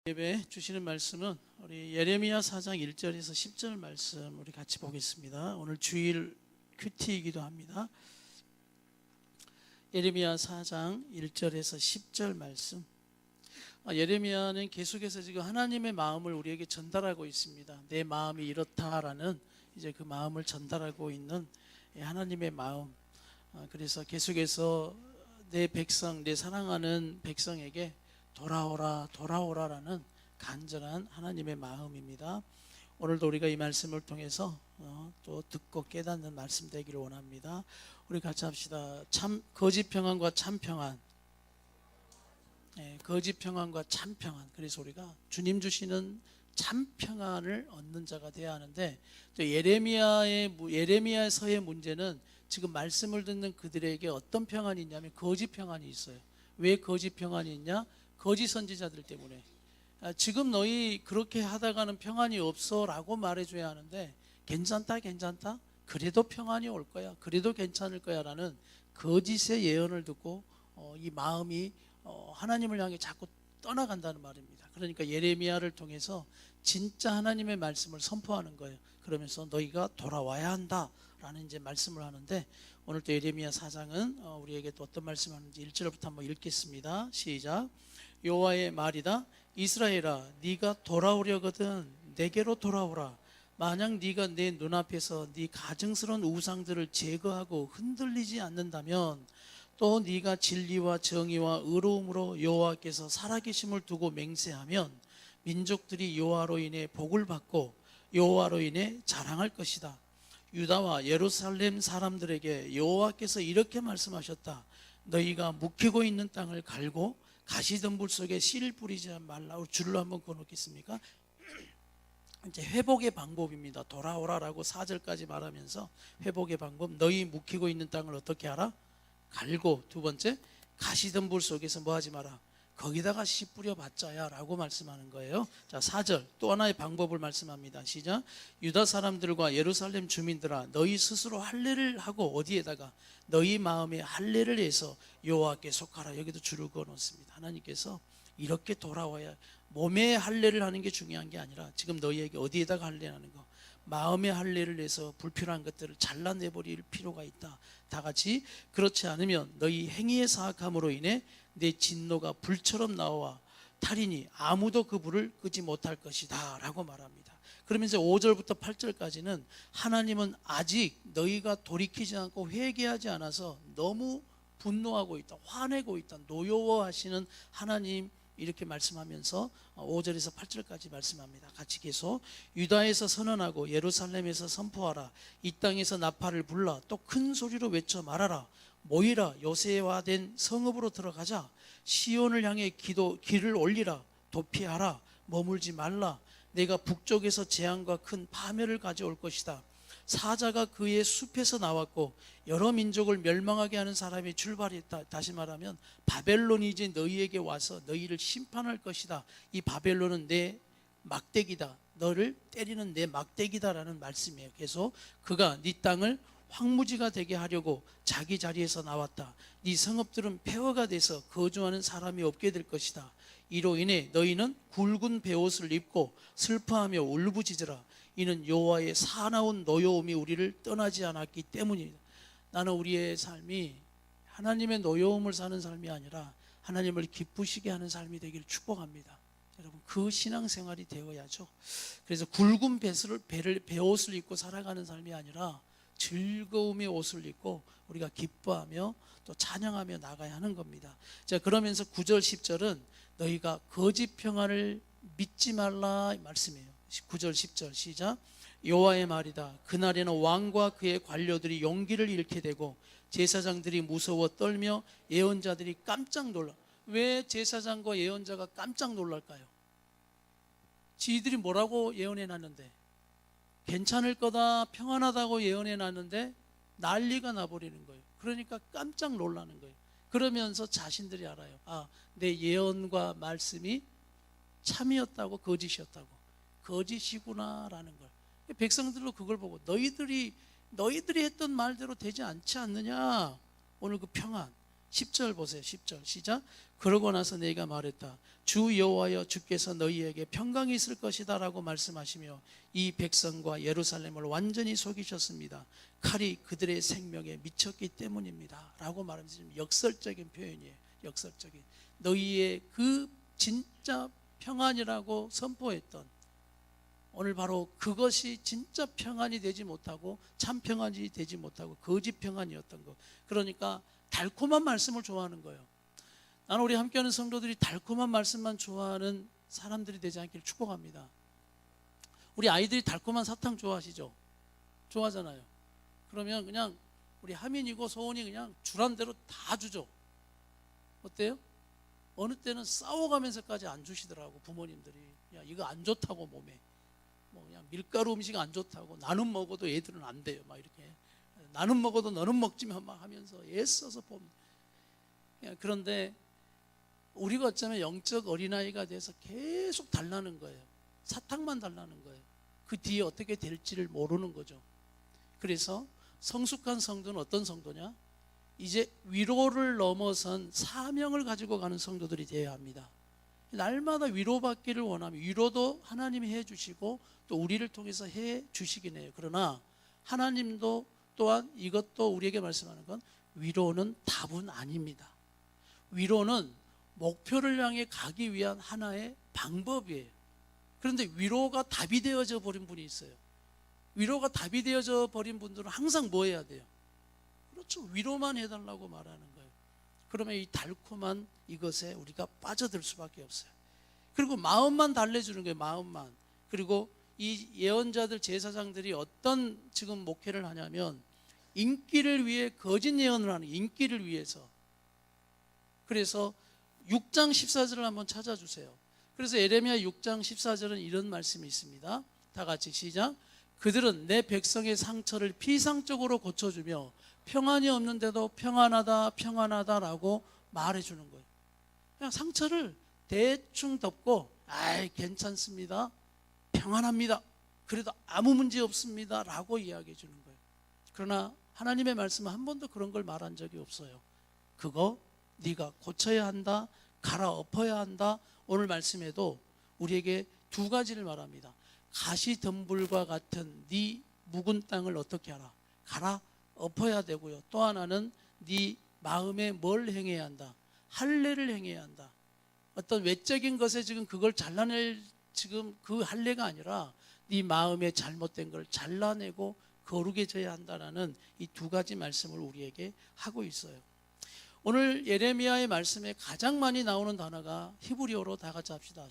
예배 주시는 말씀은 우리 예레미야 4장 1절에서 10절 말씀 우리 같이 보겠습니다. 오늘 주일 큐티이기도 합니다. 예레미야 4장 1절에서 10절 말씀. 예레미야는 계속해서 지금 하나님의 마음을 우리에게 전달하고 있습니다. 내 마음이 이렇다라는 이제 그 마음을 전달하고 있는 하나님의 마음. 그래서 계속해서 내 백성, 내 사랑하는 백성에게 돌아오라 돌아오라라는 간절한 하나님의 마음입니다. 오늘도 우리가 이 말씀을 통해서 또 듣고 깨닫는 말씀 되기를 원합니다. 우리 같이 합시다. 거짓 평안과 참 평안. 거짓 평안과 참 평안. 그래서 우리가 주님 참 평안을 얻는 자가 되어야 하는데, 또 예레미야서의 문제는 지금 말씀을 듣는 그들에게 어떤 평안이 있냐면 거짓 평안이 있어요. 왜 거짓 평안이 있냐? 거짓 선지자들 때문에. 지금 너희 그렇게 하다가는 평안이 없어 라고 말해줘야 하는데, 괜찮다 그래도 평안이 올 거야, 그래도 괜찮을 거야 라는 거짓의 예언을 듣고 이 마음이 하나님을 향해 자꾸 떠나간다는 말입니다. 그러니까 예레미야를 통해서 진짜 하나님의 말씀을 선포하는 거예요. 그러면서 너희가 돌아와야 한다 라는 이제 말씀을 하는데, 오늘 또 예레미야 4장은 우리에게 또 어떤 말씀을 하는지 1절부터 한번 읽겠습니다. 시작. 여호와의 말이다. 이스라엘아, 네가 돌아오려거든 내게로 돌아오라. 만약 네가 내 눈앞에서 네 가증스러운 우상들을 제거하고 흔들리지 않는다면, 또 네가 진리와 정의와 의로움으로 여호와께서 살아계심을 두고 맹세하면 민족들이 여호와로 인해 복을 받고 여호와로 인해 자랑할 것이다. 유다와 예루살렘 사람들에게 여호와께서 이렇게 말씀하셨다. 너희가 묵히고 있는 땅을 갈고 가시덤불 속에 씨를 뿌리지 말라. 줄을 한번 그어놓겠습니까? 이제 회복의 방법입니다. 돌아오라라고 4절까지 말하면서 회복의 방법. 너희 묵히고 있는 땅을 어떻게 하라? 갈고, 두 번째, 가시덤불 속에서 뭐 하지 마라? 거기다가 씨 뿌려봤자야 라고 말씀하는 거예요. 자, 4절 또 하나의 방법을 말씀합니다. 시작. 유다 사람들과 예루살렘 주민들아, 너희 스스로 할례를 하고, 어디에다가? 너희 마음에 할례를 해서 여호와께 속하라. 여기도 줄을 그어 놓습니다. 하나님께서 이렇게 돌아와야, 몸에 할례를 하는 게 중요한 게 아니라 지금 너희에게 어디에다가 할례하는 거, 마음의 할례를 해서 불필요한 것들을 잘라내버릴 필요가 있다. 다 같이. 그렇지 않으면 너희 행위의 사악함으로 인해 내 진노가 불처럼 나와 탈이니 아무도 그 불을 끄지 못할 것이다 라고 말합니다. 그러면서 5절부터 8절까지는 하나님은 아직 너희가 돌이키지 않고 회개하지 않아서 너무 분노하고 있다, 화내고 있다, 노여워하시는 하나님, 이렇게 말씀하면서 5절에서 8절까지 말씀합니다. 같이 계속. 유다에서 선언하고 예루살렘에서 선포하라. 이 땅에서 나팔을 불라. 또 큰 소리로 외쳐 말하라. 모이라. 요새화된 성읍으로 들어가자. 시온을 향해 길을 올리라. 도피하라. 머물지 말라. 내가 북쪽에서 재앙과 큰 파멸을 가져올 것이다. 사자가 그의 숲에서 나왔고 여러 민족을 멸망하게 하는 사람이 출발했다. 다시 말하면 바벨론이 이제 너희에게 와서 너희를 심판할 것이다. 이 바벨론은 내 막대기다. 너를 때리는 내 막대기다라는 말씀이에요. 계속. 그가 네 땅을 황무지가 되게 하려고 자기 자리에서 나왔다. 네 성읍들은 폐허가 돼서 거주하는 사람이 없게 될 것이다. 이로 인해 너희는 굵은 베옷을 입고 슬퍼하며 울부짖으라. 이는 여호와의 사나운 노여움이 우리를 떠나지 않았기 때문이다. 나는 우리의 삶이 하나님의 노여움을 사는 삶이 아니라 하나님을 기쁘시게 하는 삶이 되기를 축복합니다. 여러분, 그 신앙생활이 되어야죠. 그래서 굵은 베옷을 입고 살아가는 삶이 아니라 즐거움의 옷을 입고 우리가 기뻐하며 또 찬양하며 나가야 하는 겁니다. 자, 그러면서 9절 10절은 너희가 거짓 평안을 믿지 말라 말씀이에요. 9절 10절 시작. 여호와의 말이다. 그날에는 왕과 그의 관료들이 용기를 잃게 되고 제사장들이 무서워 떨며 예언자들이 깜짝 놀라. 왜 제사장과 예언자가 깜짝 놀랄까요? 지들이 뭐라고 예언해 놨는데, 괜찮을 거다, 평안하다고 예언해 놨는데 난리가 나버리는 거예요. 그러니까 깜짝 놀라는 거예요. 그러면서 자신들이 알아요. 내 예언과 말씀이 참이었다고, 거짓이었다고. 거짓이구나라는 걸. 백성들도 그걸 보고 너희들이 했던 말대로 되지 않지 않느냐. 오늘 그 평안, 10절 보세요. 10절 시작. 그러고 나서 내가 말했다. 주 여호와여 주께서 너희에게 평강이 있을 것이다 라고 말씀하시며 이 백성과 예루살렘을 완전히 속이셨습니다. 칼이 그들의 생명에 미쳤기 때문입니다 라고 말하면서 지금 역설적인 표현이에요. 역설적인 너희의 그 진짜 평안이라고 선포했던 오늘 바로 그것이 진짜 평안이 되지 못하고 참 평안이 되지 못하고 거짓 평안이었던 것. 그러니까 달콤한 말씀을 좋아하는 거예요. 나는 우리 함께하는 성도들이 달콤한 말씀만 좋아하는 사람들이 되지 않기를 축복합니다. 우리 아이들이 달콤한 사탕 좋아하시죠? 좋아하잖아요. 그러면 그냥 우리 하민이고 소은이 그냥 주란 대로 다 주죠. 어때요? 어느 때는 싸워가면서까지 안 주시더라고. 부모님들이 야 이거 안 좋다고 몸에 뭐 그냥 밀가루 음식 안 좋다고 나는 먹어도 애들은 안 돼요. 막 이렇게 나는 먹어도 너는 먹지 마 막 하면서 애써서 봅니다. 그런데 우리가 어쩌면 영적 어린아이가 돼서 계속 달라는 거예요. 사탕만 달라는 거예요. 그 뒤에 어떻게 될지를 모르는 거죠. 그래서 성숙한 성도는 어떤 성도냐? 이제 위로를 넘어선 사명을 가지고 가는 성도들이 되어야 합니다. 날마다 위로받기를 원하면 위로도 하나님이 해주시고 또 우리를 통해서 해주시긴 해요. 그러나 하나님도 또한 이것도 우리에게 말씀하는 건 위로는 답은 아닙니다. 위로는 목표를 향해 가기 위한 하나의 방법이에요. 그런데 위로가 답이 되어져 버린 분이 있어요. 위로가 답이 되어져 버린 분들은 항상 뭐 해야 돼요? 그렇죠. 위로만 해달라고 말하는 거예요. 그러면 이 달콤한 이것에 우리가 빠져들 수밖에 없어요. 그리고 마음만 달래주는 거예요. 마음만. 그리고 이 예언자들 제사장들이 어떤 지금 목회를 하냐면 인기를 위해 거짓 예언을 하는 인기를 위해서. 그래서 6장 14절을 한번 찾아주세요. 그래서 예레미야 6장 14절은 이런 말씀이 있습니다. 다 같이 시작. 그들은 내 백성의 상처를 피상적으로 고쳐주며 평안이 없는데도 평안하다 평안하다라고 말해주는 거예요. 그냥 상처를 대충 덮고 아이 괜찮습니다 평안합니다 그래도 아무 문제 없습니다 라고 이야기해 주는 거예요. 그러나 하나님의 말씀은 한 번도 그런 걸 말한 적이 없어요. 그거 네가 고쳐야 한다, 갈아엎어야 한다. 오늘 말씀에도 우리에게 두 가지를 말합니다. 가시덤불과 같은 네 묵은 땅을 어떻게 하라? 갈아엎어야 되고요. 또 하나는 네 마음에 뭘 행해야 한다? 할례를 행해야 한다. 어떤 외적인 것에 지금 그걸 잘라낼 지금 그 할례가 아니라 네 마음에 잘못된 걸 잘라내고 거룩해져야 한다라는 이 두 가지 말씀을 우리에게 하고 있어요. 오늘 예레미야의 말씀에 가장 많이 나오는 단어가 히브리어로 다 같이 합시다.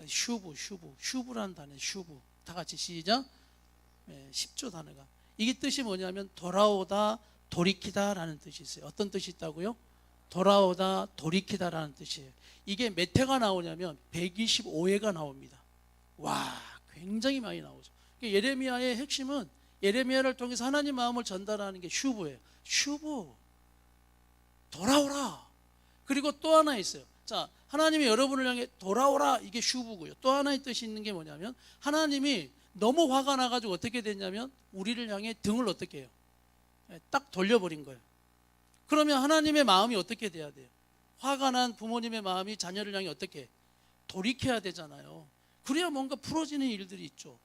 슈브라는 단어예요. 슈브. 다 같이 시작. 10조 단어가. 이게 뜻이 뭐냐면 돌아오다, 돌이키다라는 뜻이 있어요. 어떤 뜻이 있다고요? 돌아오다, 돌이키다라는 뜻이에요. 이게 몇 회가 나오냐면 125회가 나옵니다. 와, 굉장히 많이 나오죠. 예레미야의 핵심은 예레미야를 통해서 하나님 마음을 전달하는 게 슈브예요. 슈브, 돌아오라. 그리고 또 하나 있어요. 자, 하나님이 여러분을 향해 돌아오라, 이게 슈브고요. 또 하나의 뜻이 있는 게 뭐냐면 하나님이 너무 화가 나가지고 어떻게 됐냐면 우리를 향해 등을 어떻게 해요? 딱 돌려버린 거예요. 그러면 하나님의 마음이 어떻게 돼야 돼요? 화가 난 부모님의 마음이 자녀를 향해 어떻게 해? 돌이켜야 되잖아요. 그래야 뭔가 풀어지는 일들이 있죠.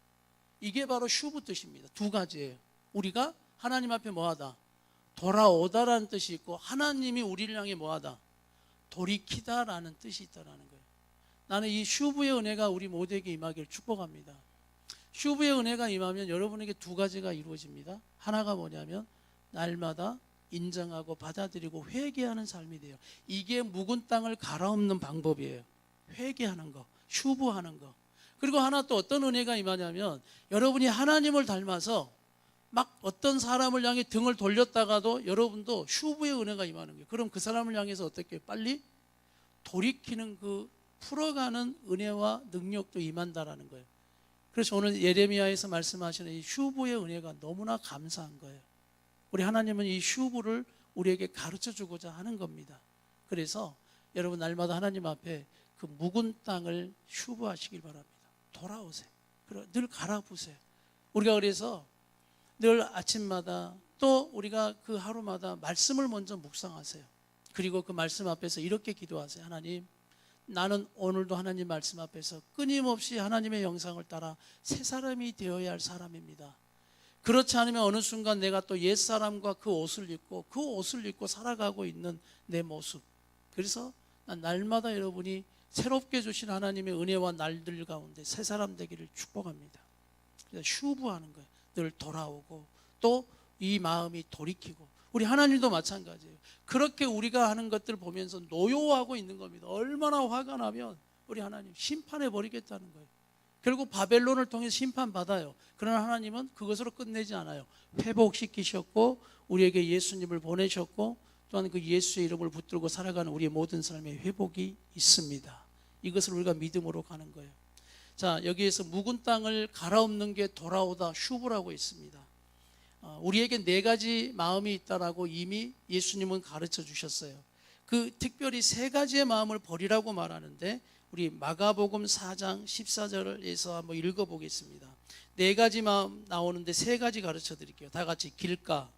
이게 바로 슈브 뜻입니다. 두 가지예요. 우리가 하나님 앞에 뭐하다? 돌아오다라는 뜻이 있고 하나님이 우리를 향해 뭐하다? 돌이키다라는 뜻이 있다라는 거예요. 나는 이 슈브의 은혜가 우리 모두에게 임하기를 축복합니다. 슈브의 은혜가 임하면 여러분에게 두 가지가 이루어집니다. 하나가 뭐냐면 날마다 인정하고 받아들이고 회개하는 삶이 돼요. 이게 묵은 땅을 갈아엎는 방법이에요. 회개하는 거, 슈브하는 거. 그리고 하나 또 어떤 은혜가 임하냐면 여러분이 하나님을 닮아서 막 어떤 사람을 향해 등을 돌렸다가도 여러분도 슈브의 은혜가 임하는 거예요. 그럼 그 사람을 향해서 어떻게 빨리 돌이키는 그 풀어가는 은혜와 능력도 임한다라는 거예요. 그래서 오늘 예레미야에서 말씀하시는 이 슈브의 은혜가 너무나 감사한 거예요. 우리 하나님은 이 슈브를 우리에게 가르쳐 주고자 하는 겁니다. 그래서 여러분 날마다 하나님 앞에 그 묵은 땅을 슈브하시길 바랍니다. 돌아오세요. 늘 갈아부세요. 우리가 그래서 늘 아침마다 또 우리가 그 하루마다 말씀을 먼저 묵상하세요. 그리고 그 말씀 앞에서 이렇게 기도하세요. 하나님, 나는 오늘도 하나님 말씀 앞에서 끊임없이 하나님의 영상을 따라 새 사람이 되어야 할 사람입니다. 그렇지 않으면 어느 순간 내가 또 옛사람과 그 옷을 입고 살아가고 있는 내 모습. 그래서 난 날마다 여러분이 새롭게 주신 하나님의 은혜와 날들 가운데 새 사람 되기를 축복합니다. 그래서 슈브하는 거예요. 늘 돌아오고 또 이 마음이 돌이키고, 우리 하나님도 마찬가지예요. 그렇게 우리가 하는 것들을 보면서 노여워하고 있는 겁니다. 얼마나 화가 나면 우리 하나님 심판해 버리겠다는 거예요. 결국 바벨론을 통해 심판받아요. 그러나 하나님은 그것으로 끝내지 않아요. 회복시키셨고 우리에게 예수님을 보내셨고 또한 그 예수의 이름을 붙들고 살아가는 우리의 모든 삶의 회복이 있습니다. 이것을 우리가 믿음으로 가는 거예요. 자, 여기에서 묵은 땅을 갈아엎는 게 돌아오다 슈브라고 있습니다. 우리에게 네 가지 마음이 있다라고 이미 예수님은 가르쳐 주셨어요. 그 특별히 세 가지의 마음을 버리라고 말하는데 우리 마가복음 4장 14절에서 한번 읽어보겠습니다. 네 가지 마음 나오는데 세 가지 가르쳐 드릴게요. 다 같이 길가,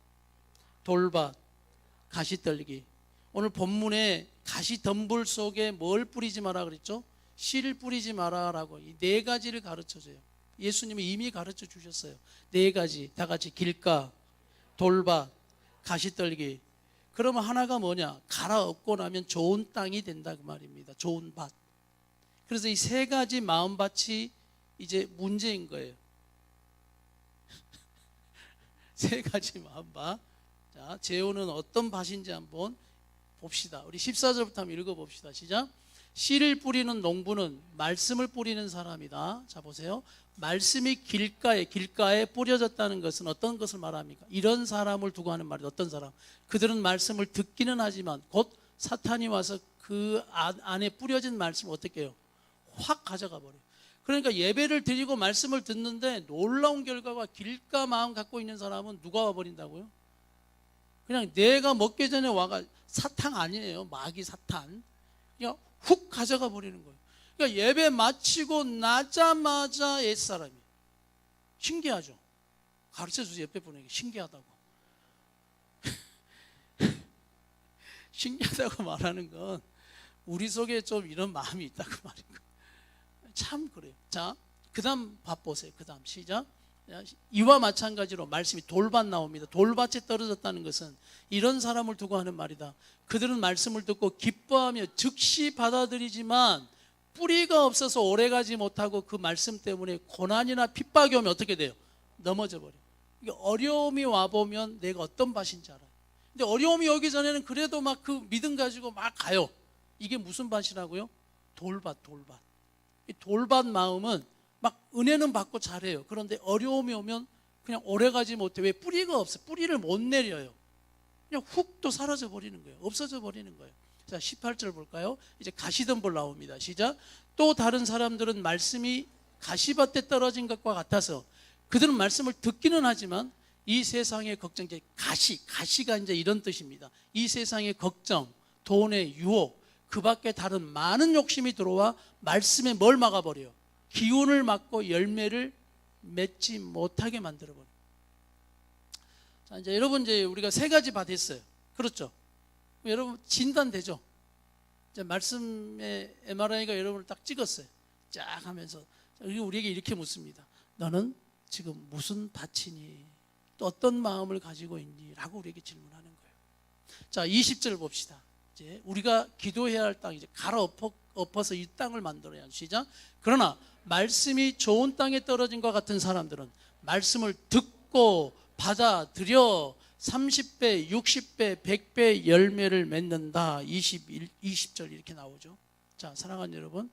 돌밭, 가시떨기. 오늘 본문에 가시덤불 속에 뭘 뿌리지 마라 그랬죠? 씨를 뿌리지 마라라고 이 네 가지를 가르쳐 줘요. 예수님이 이미 가르쳐 주셨어요. 네 가지 다 같이 길가, 돌밭, 가시떨기. 그러면 하나가 뭐냐? 갈아엎고 나면 좋은 땅이 된다 그 말입니다. 좋은 밭. 그래서 이 세 가지 마음밭이 이제 문제인 거예요. 세 가지 마음밭. 자, 제오는 어떤 밭인지 한번 봅시다. 우리 14절부터 한번 읽어봅시다. 시작. 씨를 뿌리는 농부는 말씀을 뿌리는 사람이다. 자, 보세요. 말씀이 길가에 뿌려졌다는 것은 어떤 것을 말합니까? 이런 사람을 두고 하는 말이에요. 어떤 사람? 그들은 말씀을 듣기는 하지만 곧 사탄이 와서 그 안에 뿌려진 말씀을 어떻게 해요? 확 가져가 버려요. 그러니까 예배를 드리고 말씀을 듣는데 놀라운 결과가 길가 마음 갖고 있는 사람은 누가 와버린다고요? 그냥 내가 먹기 전에 와가 사탕 아니에요. 마귀 사탄. 그냥 훅 가져가 버리는 거예요. 그러니까 예배 마치고 나자마자 옛사람이. 신기하죠? 가르쳐주세요. 옆에 분에게 신기하다고. 신기하다고 말하는 건 우리 속에 좀 이런 마음이 있다고 말인 거예요. 참 그래요. 자, 그 다음 밥 보세요. 그 다음 시작. 이와 마찬가지로 말씀이 돌밭 나옵니다. 돌밭에 떨어졌다는 것은 이런 사람을 두고 하는 말이다. 그들은 말씀을 듣고 기뻐하며 즉시 받아들이지만 뿌리가 없어서 오래가지 못하고 그 말씀 때문에 고난이나 핍박이 오면 어떻게 돼요? 넘어져 버려요. 어려움이 와보면 내가 어떤 밭인지 알아요. 근데 어려움이 오기 전에는 그래도 막 그 믿음 가지고 막 가요. 이게 무슨 밭이라고요? 돌밭. 이 돌밭 마음은 막 은혜는 받고 잘해요. 그런데 어려움이 오면 그냥 오래가지 못해. 왜? 뿌리가 없어. 뿌리를 못 내려요. 그냥 훅 또 사라져 버리는 거예요. 없어져 버리는 거예요. 자, 18절 볼까요? 이제 가시덤불 나옵니다. 시작. 또 다른 사람들은 말씀이 가시밭에 떨어진 것과 같아서 그들은 말씀을 듣기는 하지만 이 세상의 걱정, 이제 가시가 이제 이런 뜻입니다. 이 세상의 걱정, 돈의 유혹, 그 밖에 다른 많은 욕심이 들어와 말씀에 뭘 막아버려요? 기운을 막고 열매를 맺지 못하게 만들어버려요. 자, 이제 여러분, 이제 우리가 세 가지 받았어요. 그렇죠? 여러분, 진단되죠? 이제 말씀의 MRI가 여러분을 딱 찍었어요. 쫙 하면서 우리에게 이렇게 묻습니다. 너는 지금 무슨 밭이니? 또 어떤 마음을 가지고 있니? 라고 우리에게 질문하는 거예요. 자, 20절 봅시다. 이제 우리가 기도해야 할 땅, 이제 갈아엎어서 이 땅을 만들어야 하는 시작. 그러나 말씀이 좋은 땅에 떨어진 것 같은 사람들은 말씀을 듣고 받아들여 30배, 60배, 100배 열매를 맺는다. 20절 이렇게 나오죠. 자, 사랑하는 여러분,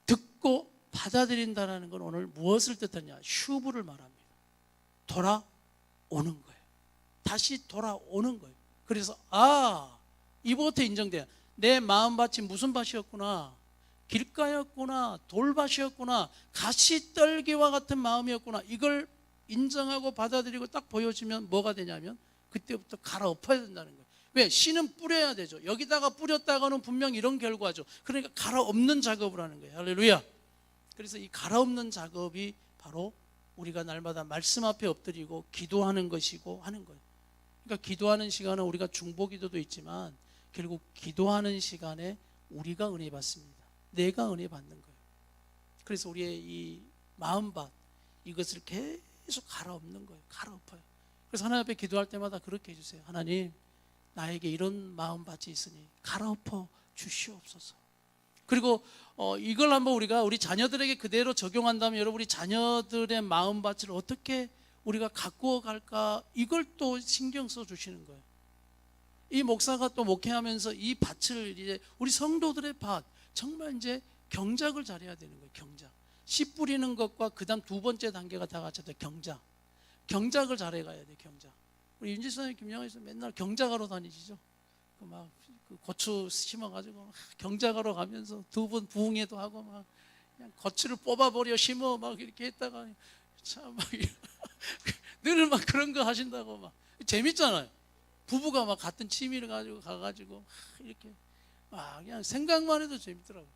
듣고 받아들인다는 건 오늘 무엇을 뜻하냐? 슈브를 말합니다. 돌아오는 거예요. 다시 돌아오는 거예요. 그래서 이부터 인정돼요. 내 마음밭이 무슨 밭이었구나? 길가였구나, 돌밭이었구나, 가시떨기와 같은 마음이었구나. 이걸 인정하고 받아들이고 딱 보여주면 뭐가 되냐면 그때부터 갈아엎어야 된다는 거예요. 왜? 씨는 뿌려야 되죠. 여기다가 뿌렸다가는 분명 이런 결과죠. 그러니까 갈아엎는 작업을 하는 거예요. 할렐루야. 그래서 이 갈아엎는 작업이 바로 우리가 날마다 말씀 앞에 엎드리고 기도하는 것이고 하는 거예요. 그러니까 기도하는 시간은 우리가 중보기도도 있지만 결국 기도하는 시간에 우리가 은혜 받습니다. 내가 은혜 받는 거예요. 그래서 우리의 이 마음밭 이것을 계속 갈아엎는 거예요. 갈아엎어요. 그래서 하나님 앞에 기도할 때마다 그렇게 해주세요. 하나님, 나에게 이런 마음밭이 있으니 갈아엎어 주시옵소서. 그리고 이걸 한번 우리가 우리 자녀들에게 그대로 적용한다면 여러분, 우리 자녀들의 마음밭을 어떻게 우리가 가꾸어 갈까, 이걸 또 신경 써 주시는 거예요. 이 목사가 또 목회하면서 이 밭을 이제 우리 성도들의 밭, 정말 이제 경작을 잘해야 되는 거예요. 경작. 씨 뿌리는 것과 그 다음 두 번째 단계가 다 같이 경작. 경작을 잘해 가야 돼. 경작. 우리 윤지 선생님, 김영희 선생님 맨날 경작하러 다니시죠. 그 고추 심어가지고 경작하러 가면서 두 번 부흥회도 하고 막 그냥 고추를 뽑아버려 심어 막 이렇게 했다가 참 막 늘 막 그런 거 하신다고 막 재밌잖아요. 부부가 막 같은 취미를 가지고 가가지고 이렇게 그냥 생각만 해도 재밌더라고요.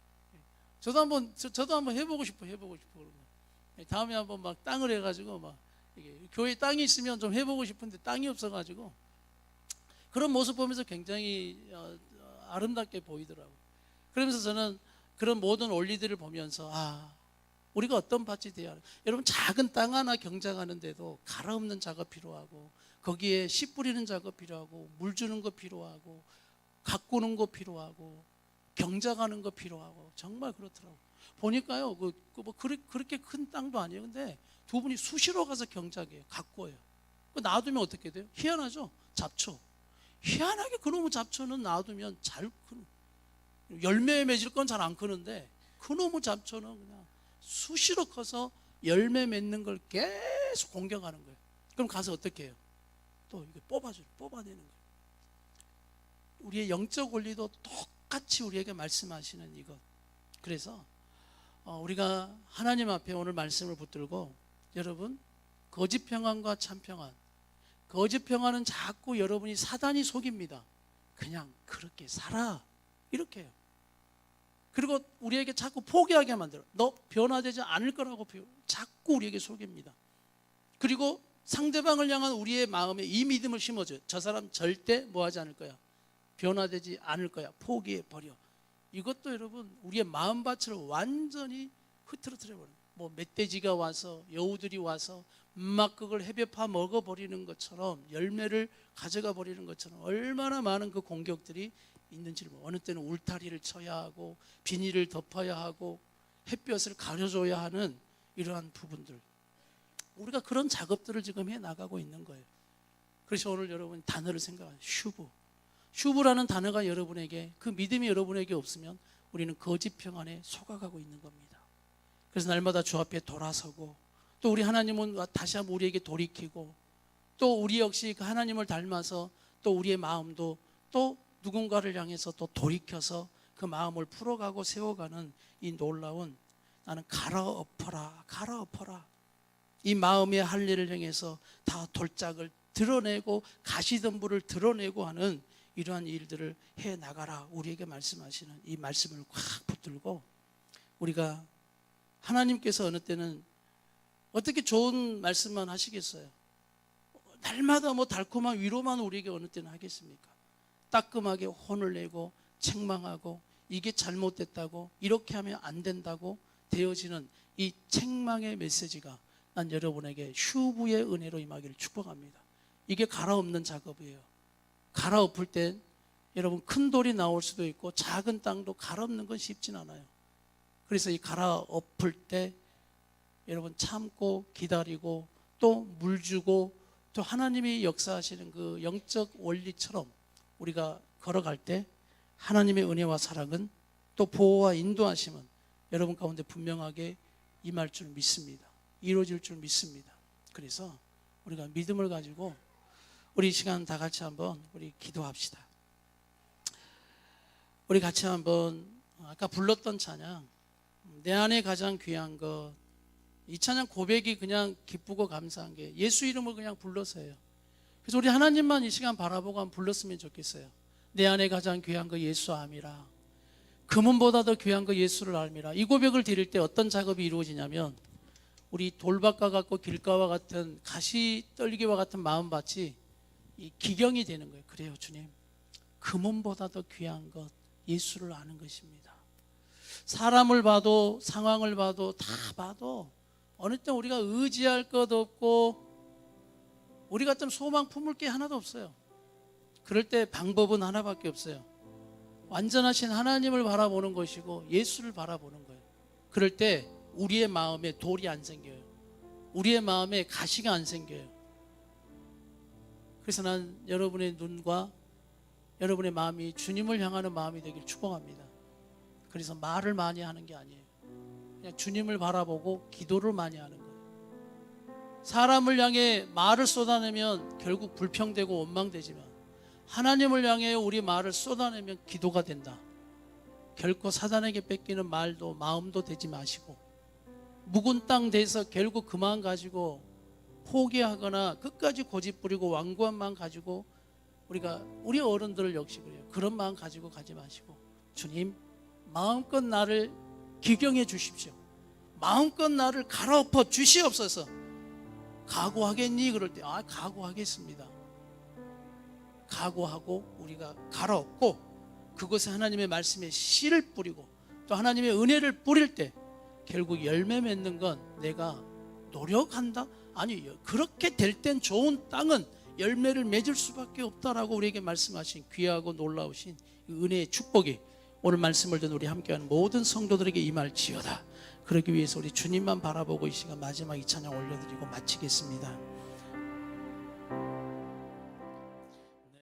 저도 한번 해보고 싶어 그런 거. 다음에 한번 막 땅을 해가지고 막 이게 교회 땅이 있으면 좀 해보고 싶은데 땅이 없어가지고 그런 모습 보면서 굉장히 아름답게 보이더라고요. 그러면서 저는 그런 모든 원리들을 보면서 우리가 어떤 밭이 돼야 하나. 여러분, 작은 땅 하나 경작하는데도 갈아엎는 작업 필요하고 거기에 씨 뿌리는 작업 필요하고 물 주는 거 필요하고 가꾸는 거 필요하고 경작하는 거 필요하고 정말 그렇더라고요. 보니까요, 그렇게 큰 땅도 아니에요. 근데 두 분이 수시로 가서 경작해요. 가꾸어요. 놔두면 어떻게 돼요? 희한하죠? 잡초. 희한하게 그놈의 잡초는 놔두면 잘 크는, 열매 맺을 건 잘 안 크는데 그놈의 잡초는 그냥 수시로 커서 열매 맺는 걸 계속 공격하는 거예요. 그럼 가서 어떻게 해요? 또 이게 뽑아내는 거예요. 우리의 영적 원리도 똑같이 우리에게 말씀하시는 이것. 그래서 우리가 하나님 앞에 오늘 말씀을 붙들고, 여러분, 거짓 평안과 참 평안, 거짓 평안은 자꾸 여러분이 사단이 속입니다. 그냥 그렇게 살아, 이렇게 해요. 그리고 우리에게 자꾸 포기하게 만들어. 너 변화되지 않을 거라고 자꾸 우리에게 속입니다. 그리고 상대방을 향한 우리의 마음에 이 믿음을 심어줘요. 저 사람 절대 뭐하지 않을 거야, 변화되지 않을 거야, 포기해버려. 이것도 여러분, 우리의 마음밭을 완전히 흐트러뜨려버려요. 뭐 멧돼지가 와서, 여우들이 와서 막 그걸 헤벼파 먹어버리는 것처럼, 열매를 가져가 버리는 것처럼 얼마나 많은 그 공격들이 있는지를, 어느 때는 울타리를 쳐야 하고 비닐을 덮어야 하고 햇볕을 가려줘야 하는 이러한 부분들, 우리가 그런 작업들을 지금 해나가고 있는 거예요. 그래서 오늘 여러분 단어를 생각하세요. 슈브라는 단어가 여러분에게, 그 믿음이 여러분에게 없으면 우리는 거짓 평안에 속아가고 있는 겁니다. 그래서 날마다 주 앞에 돌아서고, 또 우리 하나님은 다시 한번 우리에게 돌이키고, 또 우리 역시 그 하나님을 닮아서 또 우리의 마음도 또 누군가를 향해서 또 돌이켜서 그 마음을 풀어가고 세워가는 이 놀라운, 나는 갈아엎어라 이 마음의 할례를 향해서 다 돌짝을 드러내고 가시덤불을 드러내고 하는 이러한 일들을 해나가라, 우리에게 말씀하시는 이 말씀을 확 붙들고, 우리가 하나님께서 어느 때는 어떻게 좋은 말씀만 하시겠어요? 날마다 뭐 달콤한 위로만 우리에게 어느 때는 하겠습니까? 따끔하게 혼을 내고 책망하고 이게 잘못됐다고, 이렇게 하면 안 된다고 되어지는 이 책망의 메시지가 난 여러분에게 슈브의 은혜로 임하기를 축복합니다. 이게 갈아엎는 작업이에요. 갈아엎을 땐 여러분 큰 돌이 나올 수도 있고 작은 땅도 갈아엎는 건 쉽진 않아요. 그래서 이 갈아엎을 때 여러분 참고 기다리고 또 물 주고, 또 하나님이 역사하시는 그 영적 원리처럼 우리가 걸어갈 때 하나님의 은혜와 사랑은, 또 보호와 인도하심은 여러분 가운데 분명하게 임할 줄 믿습니다. 이루어질 줄 믿습니다. 그래서 우리가 믿음을 가지고 우리 이 시간 다 같이 한번 우리 기도합시다. 우리 같이 한번 아까 불렀던 찬양, 내 안에 가장 귀한 것, 이 찬양 고백이 그냥 기쁘고 감사한 게 예수 이름을 그냥 불러서예요. 그래서 우리 하나님만 이 시간 바라보고 한번 불렀으면 좋겠어요. 내 안에 가장 귀한 거 예수 암이라, 금은보다 더 귀한 거 예수를 알미라. 이 고백을 드릴 때 어떤 작업이 이루어지냐면, 우리 돌밭과 같고 길가와 같은 가시떨기와 같은 마음밭이 이 기경이 되는 거예요. 그래요, 주님. 금은보다도 귀한 것 예수를 아는 것입니다. 사람을 봐도 상황을 봐도 다 봐도 어느 때 우리가 의지할 것 없고 우리 같은 소망 품을 게 하나도 없어요. 그럴 때 방법은 하나밖에 없어요. 완전하신 하나님을 바라보는 것이고 예수를 바라보는 거예요. 그럴 때 우리의 마음에 돌이 안 생겨요. 우리의 마음에 가시가 안 생겨요. 그래서 난 여러분의 눈과 여러분의 마음이 주님을 향하는 마음이 되길 축복합니다. 그래서 말을 많이 하는 게 아니에요. 그냥 주님을 바라보고 기도를 많이 하는 거예요. 사람을 향해 말을 쏟아내면 결국 불평되고 원망되지만 하나님을 향해 우리 말을 쏟아내면 기도가 된다. 결코 사단에게 뺏기는 말도 마음도 되지 마시고 묵은 땅 돼서 결국 그 마음 가지고 포기하거나 끝까지 고집 부리고 완고한 마음 가지고 우리 어른들 역시 그래요. 그런 마음 가지고 가지 마시고 주님 마음껏 나를 기경해 주십시오. 마음껏 나를 갈아엎어 주시옵소서. 각오하겠니? 그럴 때 각오하겠습니다. 각오하고 우리가 갈아엎고 그것에 하나님의 말씀에 씨를 뿌리고 또 하나님의 은혜를 뿌릴 때 결국 열매 맺는 건 내가 노력한다? 아니 그렇게 될 땐 좋은 땅은 열매를 맺을 수밖에 없다라고 우리에게 말씀하신 귀하고 놀라우신 은혜의 축복이 오늘 말씀을 듣는 우리 함께하는 모든 성도들에게 임할지어다. 그러기 위해서 우리 주님만 바라보고 이 시간 마지막 이 찬양 올려드리고 마치겠습니다.